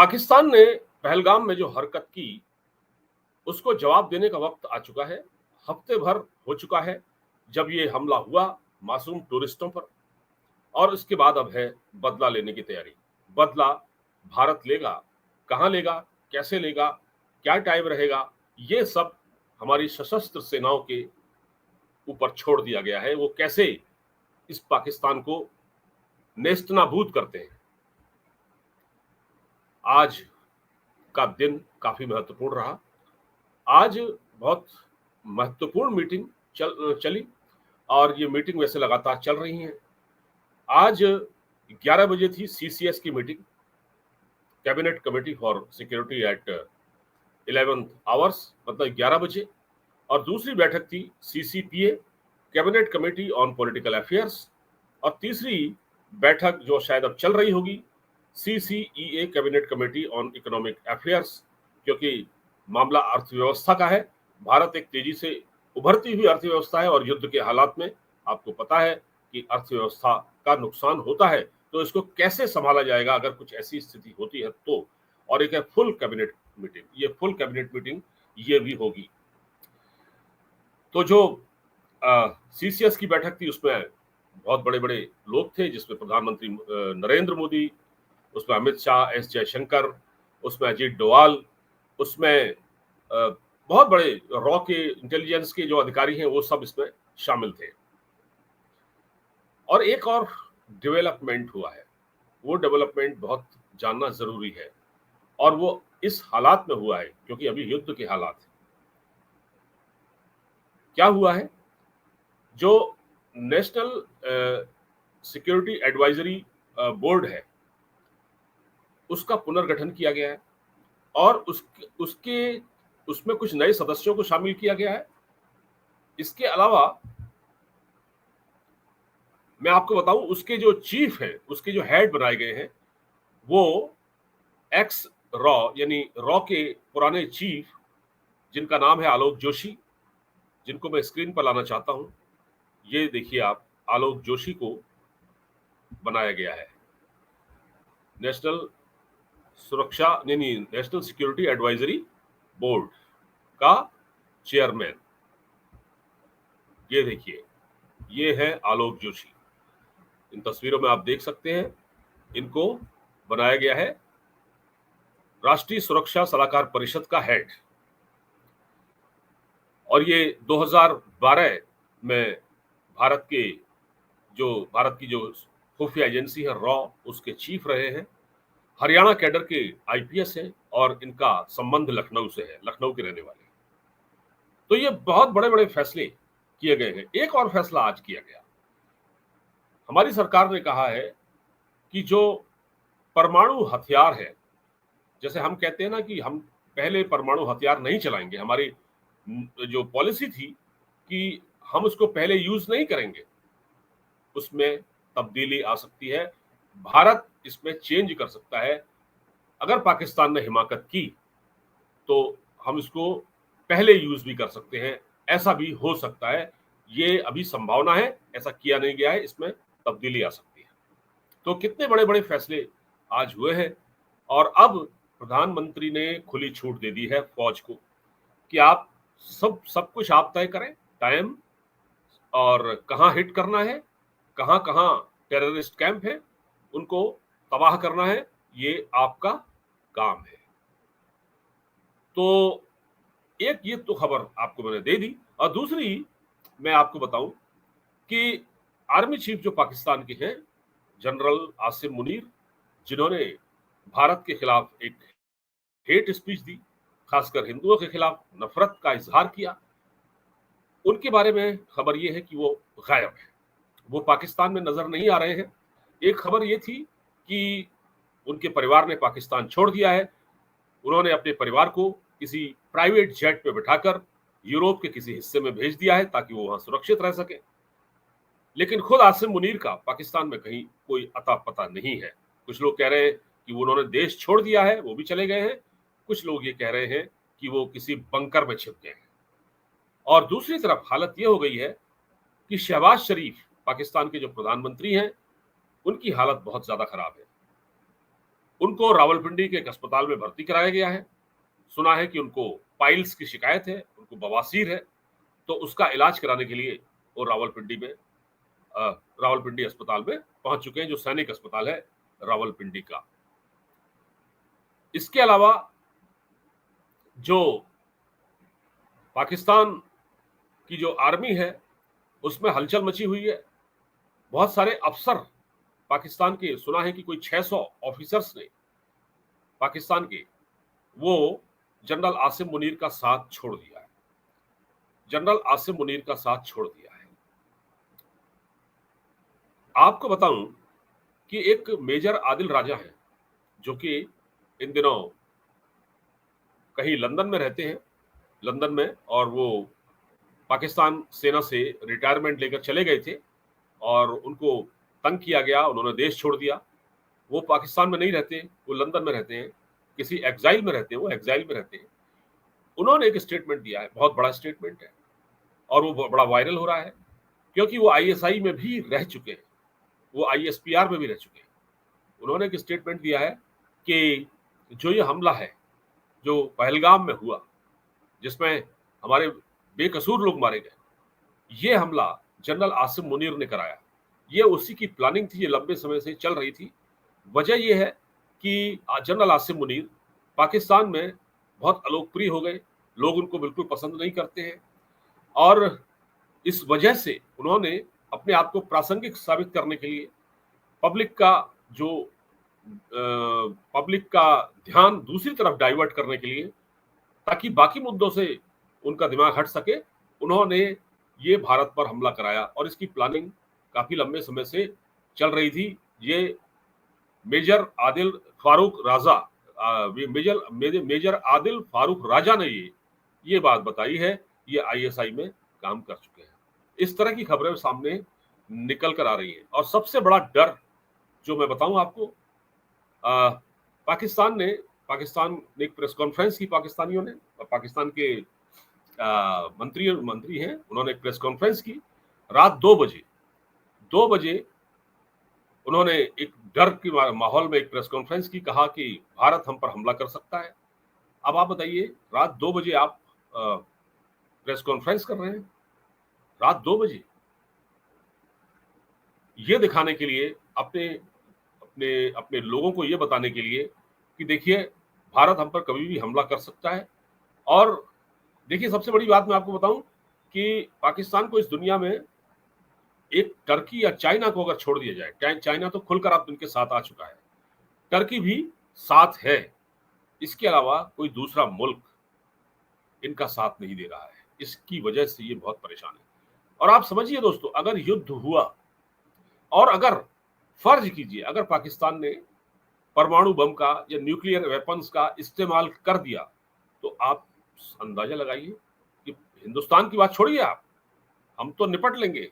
पाकिस्तान ने पहलगाम में जो हरकत की, उसको जवाब देने का वक्त आ चुका है। हफ्ते भर हो चुका है जब ये हमला हुआ मासूम टूरिस्टों पर, और उसके बाद अब है बदला लेने की तैयारी। बदला भारत लेगा, कहां लेगा, कैसे लेगा, क्या टाइम रहेगा, ये सब हमारी सशस्त्र सेनाओं के ऊपर छोड़ दिया गया है। वो कैसे इस पाकिस्तान को नेस्तनाबूद करते हैं। आज का दिन काफी महत्वपूर्ण रहा। आज बहुत महत्वपूर्ण मीटिंग चली, और ये मीटिंग वैसे लगातार चल रही है। आज 11 बजे थी सीसीएस की meeting, cabinet committee for security eight 11 hours, मतलब 11 बजे। और दूसरी बैठक थी CCPA, cabinet committee on political affairs. और तीसरी बैठक जो शायद अब चल रही होगी, CCEA, cabinet committee on economic affairs, क्योंकि मामला अर्थव्यवस्था का है। भारत एक तेजी से उभरती हुई अर्थव्यवस्था है, और युद्ध के हालात में आपको पता है कि अर्थव्यवस्था का नुकसान होता है, तो इसको कैसे संभाला जाएगा अगर कुछ ऐसी स्थिति होती है तो। और एक है फुल कैबिनेट मीटिंग, ये फुल कैबिनेट मीटिंग ये भी होगी। तो जो सीसीएस की बैठक थी उसमें बहुत बड़े बड़े लोग थे, जिसमें प्रधानमंत्री नरेंद्र मोदी, उसमें अमित शाह, एस जयशंकर, उसमें अजीत डोवाल, उसमें बहुत बड़े रॉ के इंटेलिजेंस के जो अधिकारी हैं वो सब इसमें शामिल थे। और एक और डेवलपमेंट हुआ है, वो डेवलपमेंट बहुत जानना जरूरी है, और वो इस हालात में हुआ है क्योंकि अभी युद्ध के हालात हैं। क्या हुआ है? जो नेशनल सिक्योरिटी एडवाइजरी बोर्ड है, उसका पुनर्गठन किया गया है, और उसमें कुछ नए सदस्यों को शामिल किया गया है। इसके अलावा मैं आपको बताऊं, उसके जो चीफ हैं, उसके जो हेड बनाए गए हैं, वो एक्स रॉ यानी रॉ के पुराने चीफ, जिनका नाम है आलोक जोशी, जिनको मैं स्क्रीन पर लाना चाहता हूं। ये देखिए आप, आलोक जोशी को बनाया गया है national national security advisory board का चेयरमैन। ये देखिए, ये है आलोक जोशी। इन तस्वीरों में आप देख सकते हैं, इनको बनाया गया है राष्ट्रीय सुरक्षा सलाहकार परिषद का हेड। और ये 2012 में भारत की जो खुफिया एजेंसी है रॉ, उसके चीफ रहे हैं। हरियाणा कैडर के आईपीएस हैं, और इनका संबंध लखनऊ से है, लखनऊ के रहने वाले। तो ये बहुत बड़े बड़े फैसले किए गए हैं। एक और फैसला आज किया गया, हमारी सरकार ने कहा है कि जो परमाणु हथियार है, जैसे हम कहते हैं ना कि हम पहले परमाणु हथियार नहीं चलाएंगे, हमारी जो पॉलिसी थी कि हम उसको पहले यूज नहीं करेंगे, उसमें तब्दीली आ सकती है। भारत इसमें चेंज कर सकता है। अगर पाकिस्तान ने हिमाकत की तो हम इसको पहले यूज भी कर सकते हैं, ऐसा भी हो सकता है। ये अभी संभावना है, ऐसा किया नहीं गया है, इसमें तब्दीली आ सकती है। तो कितने बड़े बड़े फैसले आज हुए हैं। और अब प्रधानमंत्री ने खुली छूट दे दी है फौज को कि आप सब कुछ आप तय करें, टाइम और कहां हिट करना है, कहां कहां टेररिस्ट कैंप है, उनको तबाह करना है, ये आपका काम है। तो एक ये तो खबर आपको मैंने दे दी। और दूसरी मैं आपको बताऊं कि आर्मी चीफ जो पाकिस्तान के हैं, जनरल आसिम मुनीर, जिन्होंने भारत के खिलाफ एक हेट स्पीच दी, खासकर हिंदुओं के खिलाफ नफरत का इजहार किया, उनके बारे में खबर यह है कि वो गायब है, वो पाकिस्तान में नजर नहीं आ रहे हैं। एक खबर ये थी कि उनके परिवार ने पाकिस्तान छोड़ दिया है, उन्होंने अपने परिवार को किसी प्राइवेट जेट पे बिठाकर यूरोप के किसी हिस्से में भेज दिया है ताकि वो वहां सुरक्षित रह सके। लेकिन खुद आसिम मुनीर का पाकिस्तान में कहीं कोई अता पता नहीं है। कुछ लोग कह रहे हैं कि उन्होंने देश छोड़ दिया है, वो भी चले गए हैं। कुछ लोग ये कह रहे हैं कि वो किसी बंकर में छिप गए हैं। और दूसरी तरफ हालत ये हो गई है कि शहबाज शरीफ, पाकिस्तान के जो प्रधानमंत्री हैं, उनकी हालत बहुत ज्यादा खराब है। उनको रावलपिंडी के एक अस्पताल में भर्ती कराया गया है। सुना है कि उनको पाइल्स की शिकायत है, उनको बवासीर है, तो उसका इलाज कराने के लिए वो रावलपिंडी अस्पताल में पहुंच चुके हैं, जो सैनिक अस्पताल है रावलपिंडी का। इसके अलावा जो पाकिस्तान की जो आर्मी है उसमें हलचल मची हुई है। बहुत सारे अफसर पाकिस्तान के, सुना है कि कोई 600 ऑफिसर्स ने पाकिस्तान के, वो जनरल आसिम मुनीर का साथ छोड़ दिया है। जनरल आसिम मुनीर का साथ छोड़ दिया है। आपको बताऊं कि एक मेजर आदिल राजा है, जो कि इन दिनों कहीं लंदन में रहते हैं, लंदन में, और वो पाकिस्तान सेना से रिटायरमेंट लेकर चले गए थे और उनको तंग किया गया, उन्होंने देश छोड़ दिया। वो पाकिस्तान में नहीं रहते, वो लंदन में रहते हैं, किसी एग्जाइल में रहते हैं, वो एग्जाइल में रहते हैं। उन्होंने एक स्टेटमेंट दिया है, बहुत बड़ा स्टेटमेंट है, और वो बड़ा वायरल हो रहा है, क्योंकि वो आईएसआई में भी रह चुके हैं, वो आईएसपीआर में भी रह चुके हैं। उन्होंने एक स्टेटमेंट दिया है कि जो ये हमला है, जो पहलगाम में हुआ, जिसमें हमारे बेकसूर लोग मारे गए, ये हमला जनरल आसिम मुनीर ने कराया। ये उसी की प्लानिंग थी, ये लंबे समय से चल रही थी। वजह यह है कि जनरल आसिम मुनीर पाकिस्तान में बहुत अलोकप्रिय हो गए, लोग उनको बिल्कुल पसंद नहीं करते हैं, और इस वजह से उन्होंने अपने आप को प्रासंगिक साबित करने के लिए पब्लिक का जो पब्लिक का ध्यान दूसरी तरफ डाइवर्ट करने के लिए, ताकि बाकी मुद्दों से उनका दिमाग हट सके, उन्होंने ये भारत पर हमला कराया। और इसकी प्लानिंग काफी लंबे समय से चल रही थी। ये मेजर आदिल फारूक राजा मेजर आदिल फारूक राजा ने ये बात बताई है। ये आईएसआई में काम कर चुके हैं। इस तरह की खबरें सामने निकल कर आ रही हैं। और सबसे बड़ा डर जो मैं बताऊं आपको, पाकिस्तान ने एक प्रेस कॉन्फ्रेंस की, पाकिस्तानियों ने, और पाकिस्तान के मंत्री हैं, उन्होंने एक प्रेस कॉन्फ्रेंस की रात 2 बजे उन्होंने एक डर के माहौल में एक प्रेस कॉन्फ्रेंस की, कहा कि भारत हम पर हमला कर सकता है। अब आप बताइए, रात 2 बजे आप प्रेस कॉन्फ्रेंस कर रहे हैं, रात 2 बजे, ये दिखाने के लिए, अपने अपने अपने लोगों को ये बताने के लिए कि देखिए भारत हम पर कभी भी हमला कर सकता है। और देखिए, सबसे बड़ी बात मैं आपको बताऊं कि पाकिस्तान को इस दुनिया में एक टर्की या चाइना को अगर छोड़ दिया जाए, चाइना तो खुलकर आप इनके साथ आ चुका है, टर्की भी साथ है, इसके अलावा कोई दूसरा मुल्क इनका साथ नहीं दे रहा है। इसकी वजह से ये बहुत परेशान है। और आप समझिए दोस्तों, अगर युद्ध हुआ और अगर फर्ज कीजिए, अगर पाकिस्तान ने परमाणु बम का या न्यूक्लियर वेपन्स का इस्तेमाल कर दिया, तो आप अंदाजा लगाइए कि हिंदुस्तान की बात छोड़िए आप, हम तो निपट लेंगे,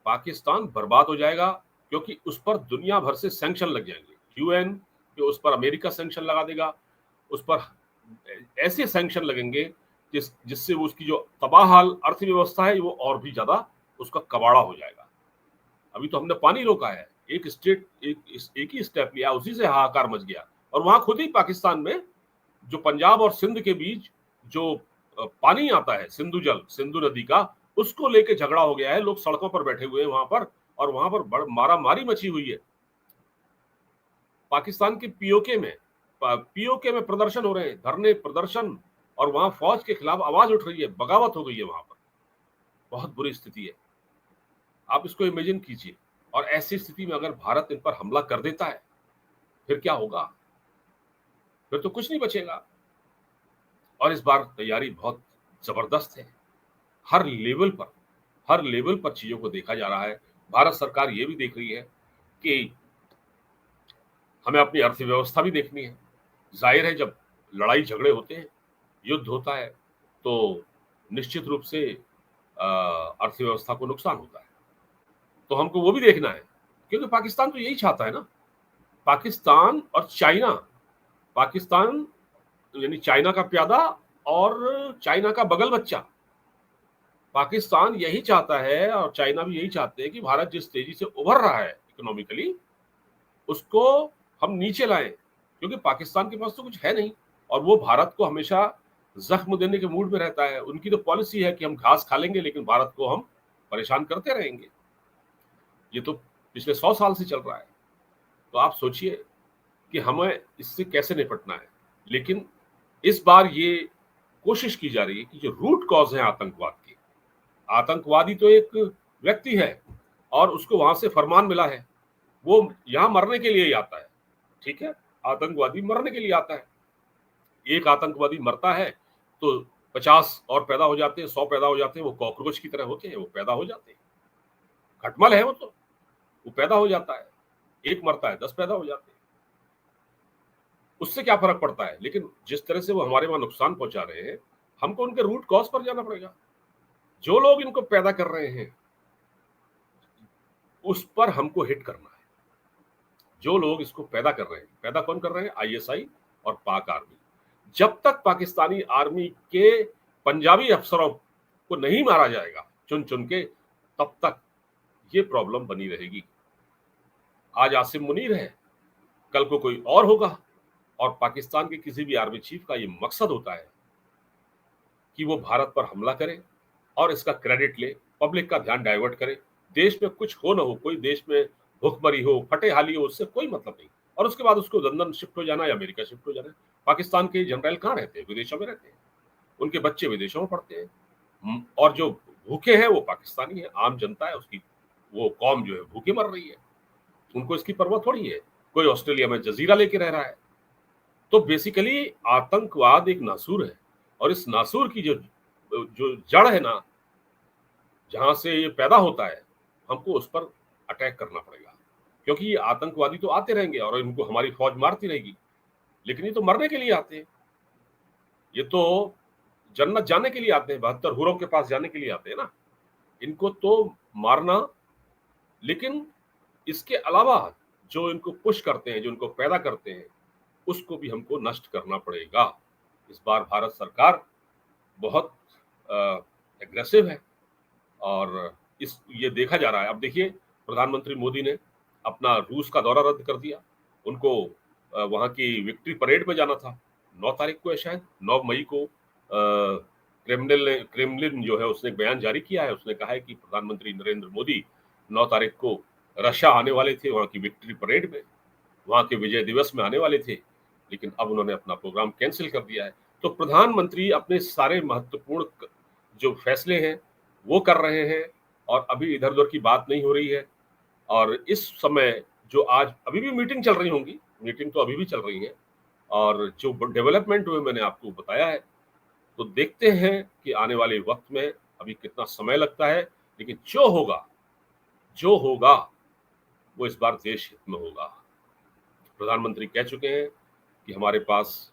पाकिस्तान बर्बाद हो जाएगा, क्योंकि उस पर दुनिया भर से सैंक्शन लग जाएंगे। यूएन के उस पर अमेरिका सैंक्शन लगा देगा, उस पर ऐसे सैंक्शन लगेंगे जिससे वो उसकी जो तबाहाल अर्थव्यवस्था है वो और भी ज्यादा उसका कबाड़ा हो जाएगा। अभी तो हमने पानी रोका है, एक ही स्टेप लिया, उसी से हाहाकार मच गया। और वहां खुद ही पाकिस्तान में जो पंजाब और सिंध के बीच जो पानी आता है, सिंधु नदी का, उसको लेके झगड़ा हो गया है। लोग सड़कों पर बैठे हुए हैं वहां पर, और वहां पर मारा मारी मची हुई है। पाकिस्तान के पीओके में प्रदर्शन हो रहे हैं, धरने प्रदर्शन, और वहां फौज के खिलाफ आवाज उठ रही है, बगावत हो गई है वहां पर। बहुत बुरी स्थिति है, आप इसको इमेजिन कीजिए। और ऐसी स्थिति में अगर भारत इन पर हमला कर देता है, फिर क्या होगा? फिर तो कुछ नहीं बचेगा। और इस बार तैयारी बहुत जबरदस्त है, हर लेवल पर चीजों को देखा जा रहा है। भारत सरकार ये भी देख रही है कि हमें अपनी अर्थव्यवस्था भी देखनी है। जाहिर है, जब लड़ाई झगड़े होते हैं, युद्ध होता है, तो निश्चित रूप से अर्थव्यवस्था को नुकसान होता है। तो हमको वो भी देखना है, क्योंकि पाकिस्तान तो यही चाहता है ना। पाकिस्तान और चाइना, पाकिस्तान यानी चाइना का प्यादा और चाइना का बगल बच्चा, पाकिस्तान यही चाहता है और चाइना भी यही चाहते हैं कि भारत जिस तेजी से उभर रहा है इकोनॉमिकली, उसको हम नीचे लाएं, क्योंकि पाकिस्तान के पास तो कुछ है नहीं और वो भारत को हमेशा जख्म देने के मूड में रहता है। उनकी तो पॉलिसी है कि हम घास खा लेंगे लेकिन भारत को हम परेशान करते रहेंगे। ये तो पिछले 100 साल से चल रहा है। तो आप सोचिए कि हमें इससे कैसे निपटना है। लेकिन इस बार ये कोशिश की जा रही है कि जो रूट कॉज है आतंकवाद के, आतंकवादी तो एक व्यक्ति है और उसको वहां से फरमान मिला है, वो यहां मरने के लिए ही आता है। ठीक है, आतंकवादी मरने के लिए आता है। एक आतंकवादी मरता है तो 50 और पैदा हो जाते हैं, 100 पैदा हो जाते हैं। वो कॉकरोच की तरह होते हैं, वो पैदा हो जाते हैं। खटमल है वो पैदा हो जाता है। एक मरता है 10 पैदा हो जाते हैं। उससे क्या फर्क पड़ता है? लेकिन जिस तरह से वो हमारे वहां नुकसान पहुंचा रहे हैं, हमको उनके रूट कॉज पर जाना पड़ेगा। जो लोग इनको पैदा कर रहे हैं उस पर हमको हिट करना है। जो लोग इसको पैदा कर रहे हैं, पैदा कौन कर रहे हैं? आईएसआई और पाक आर्मी। जब तक पाकिस्तानी आर्मी के पंजाबी अफसरों को नहीं मारा जाएगा चुन चुन के, तब तक ये प्रॉब्लम बनी रहेगी। आज आसिम मुनीर है, कल को कोई और होगा। और पाकिस्तान के किसी भी आर्मी चीफ का ये मकसद होता है कि वो भारत पर हमला करे और इसका क्रेडिट ले, पब्लिक का ध्यान डाइवर्ट करे। देश में कुछ हो ना हो, कोई देश में भुखमरी हो, फटेहाली हो, उससे कोई मतलब नहीं। और उसके बाद उसको लंदन शिफ्ट हो जाना या अमेरिका शिफ्ट हो जाना। पाकिस्तान के जनरल कहाँ रहते हैं? विदेशों में रहते हैं। उनके बच्चे विदेशों में पढ़ते हैं। और जो भूखे हैं वो पाकिस्तानी है, आम जनता है, उसकी वो कौम जो है भूखे मर रही है। उनको इसकी परवाह थोड़ी है। कोई ऑस्ट्रेलिया में जजीरा लेके रह रहा है। तो बेसिकली आतंकवाद एक नासूर है और इस नासूर की जो जो जड़ है ना, जहां से ये पैदा होता है, हमको उस पर अटैक करना पड़ेगा। क्योंकि ये आतंकवादी तो आते रहेंगे और इनको हमारी फौज मारती रहेगी, लेकिन ये तो मरने के लिए आते हैं। ये तो जन्नत जाने के लिए आते हैं, 72 हुरों के पास जाने के लिए आते हैं ना। इनको तो मारना, लेकिन इसके अलावा जो इनको पुश करते हैं, जो इनको पैदा करते हैं, उसको भी हमको नष्ट करना पड़ेगा। इस बार भारत सरकार बहुत एग्रेसिव है और इस ये देखा जा रहा है। अब देखिए, प्रधानमंत्री मोदी ने अपना रूस का दौरा रद्द कर दिया। उनको वहाँ की विक्ट्री परेड में जाना था। 9 तारीख को है शायद, 9 मई को क्रेमलिन जो है उसने एक बयान जारी किया है। उसने कहा है कि प्रधानमंत्री नरेंद्र मोदी 9 तारीख को रशिया आने वाले थे, वहाँ की विक्ट्री परेड में, वहाँ के विजय दिवस में आने वाले थे, लेकिन अब उन्होंने अपना प्रोग्राम कैंसिल कर दिया है। तो प्रधानमंत्री अपने सारे महत्वपूर्ण जो फैसले हैं वो कर रहे हैं और अभी इधर उधर की बात नहीं हो रही है। और इस समय जो आज अभी भी मीटिंग चल रही होंगी, मीटिंग तो अभी भी चल रही है और जो डेवलपमेंट हुए मैंने आपको बताया है। तो देखते हैं कि आने वाले वक्त में अभी कितना समय लगता है, लेकिन जो होगा वो इस बार देश हित में होगा। प्रधानमंत्री कह चुके हैं कि हमारे पास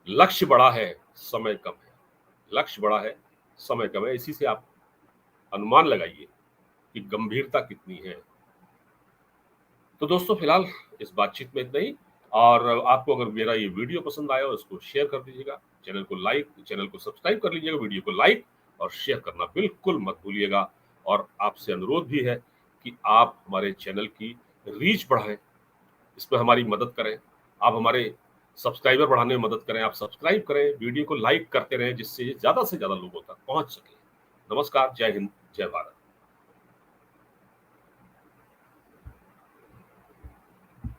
लक्ष्य बड़ा है, समय कम है। लक्ष्य बड़ा है, समय कम है। इसी से आप अनुमान लगाइए कि गंभीरता कितनी है। तो दोस्तों, फिलहाल इस बातचीत में इतना ही। और आपको अगर मेरा ये वीडियो पसंद आया हो, इसको शेयर कर दीजिएगा, चैनल को सब्सक्राइब कर लीजिएगा, वीडियो को लाइक और शेयर करना बिल्कुल मत भूलिएगा। और आपसे अनुरोध भी है कि आप हमारे चैनल की रीच बढ़ाएं, इसमें हमारी मदद करें। आप हमारे सब्सक्राइबर बढ़ाने में मदद करें। आप सब्सक्राइब करें, वीडियो को लाइक करते रहें, जिससे ये ज़्यादा से ज़्यादा लोगों तक पहुंच सके। नमस्कार, जय हिंद, जय भारत।